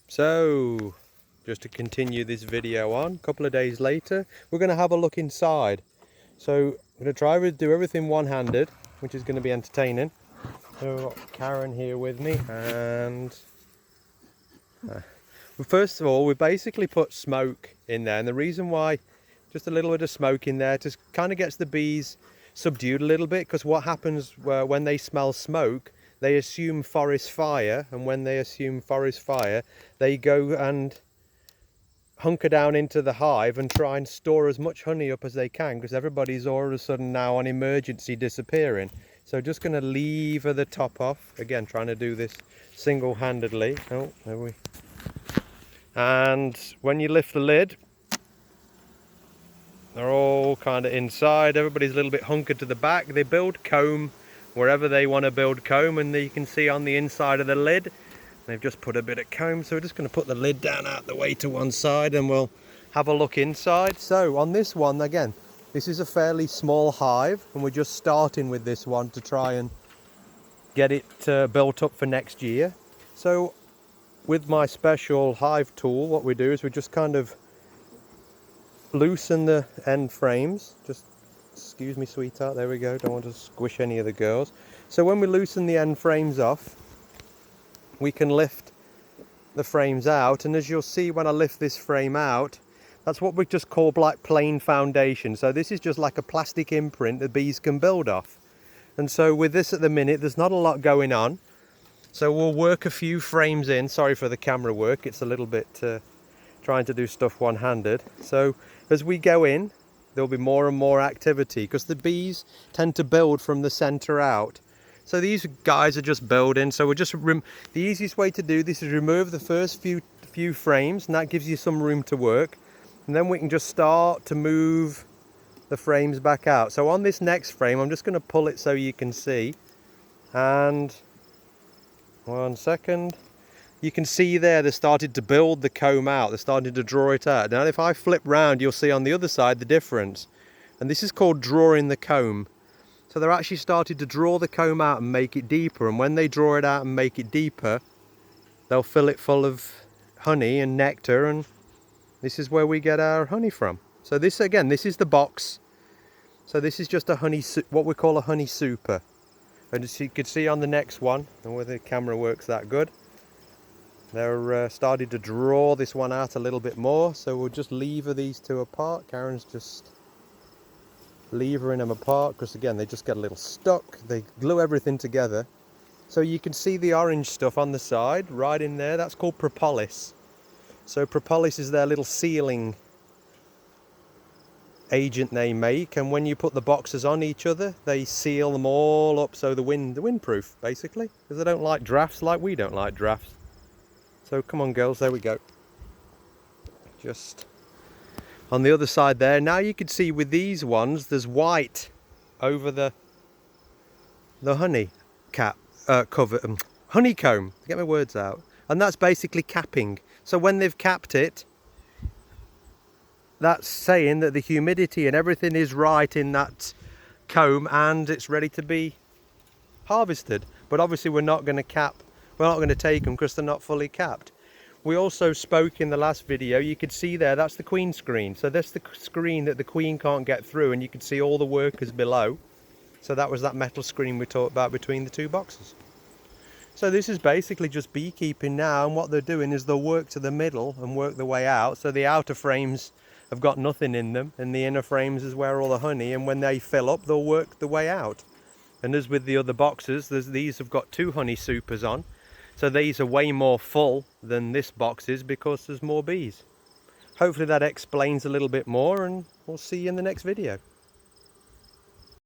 So, just to continue this video on, a couple of days later, we're going to have a look inside. So, I'm going to try to do everything one-handed, which is going to be entertaining. So, I've got Karen here with me, and first of all, we basically put smoke in there, and the reason why, just a little bit of smoke in there, just kind of gets the bees subdued a little bit, because what happens when they smell smoke, they assume forest fire, and when they assume forest fire, they go and hunker down into the hive and try and store as much honey up as they can, because everybody's all of a sudden now on emergency disappearing. So just going to lever the top off, again trying to do this single-handedly. Oh, there we. And when you lift the lid, they're all kind of inside. Everybody's a little bit hunkered to the back. They build comb wherever they want to build comb, and you can see on the inside of the lid they've just put a bit of comb. So we're just going to put the lid down out the way to one side and we'll have a look inside. So on this one, again, this is a fairly small hive, and we're just starting with this one to try and get it built up for next year. So with my special hive tool, what we do is we just kind of loosen the end frames. Just, excuse me sweetheart, there we go, don't want to squish any of the girls. So when we loosen the end frames off, we can lift the frames out, and as you'll see when I lift this frame out, that's what we just call like plain foundation. So this is just like a plastic imprint that bees can build off. And so with this at the minute, there's not a lot going on, so we'll work a few frames in. Sorry for the camera work, it's a little bit trying to do stuff one-handed. So as we go in, there'll be more and more activity, because the bees tend to build from the center out. So these guys are just building. So we're just the easiest way to do this is remove the first few frames, and that gives you some room to work, and then we can just start to move the frames back out. So on this next frame, I'm just going to pull it so you can see, and 1 second. You can see there they started to build the comb out, they're starting to draw it out. Now if I flip round, you'll see on the other side the difference, and this is called drawing the comb. So they're actually started to draw the comb out and make it deeper, and when they draw it out and make it deeper, they'll fill it full of honey and nectar, and this is where we get our honey from. So this, again, this is the box. So this is just a honey, what we call a honey super. And as you can see on the next one, and whether the camera works that good, they're starting to draw this one out a little bit more. So we'll just lever these two apart. Karen's just levering them apart, because again they just get a little stuck. They glue everything together. So you can see the orange stuff on the side right in there, that's called propolis. So propolis is their little sealing agent they make, and when you put the boxes on each other, they seal them all up, so the windproof basically, because they don't like drafts like we don't like drafts. So come on girls, there we go. Just on the other side there. Now you can see with these ones, there's white over the honey cap cover, honeycomb. Get my words out. And that's basically capping. So when they've capped it, that's saying that the humidity and everything is right in that comb, and it's ready to be harvested. But obviously we're not going to cap. We're not going to take them because they're not fully capped. We also spoke in the last video, you could see there, that's the queen screen. So that's the screen that the queen can't get through, and you can see all the workers below. So that was that metal screen we talked about between the two boxes. So this is basically just beekeeping now, and what they're doing is they'll work to the middle and work the way out. So the outer frames have got nothing in them, and the inner frames is where all the honey, and when they fill up, they'll work the way out. And as with the other boxes, these have got 2 honey supers on. So these are way more full than this box is, because there's more bees. Hopefully that explains a little bit more, and we'll see you in the next video.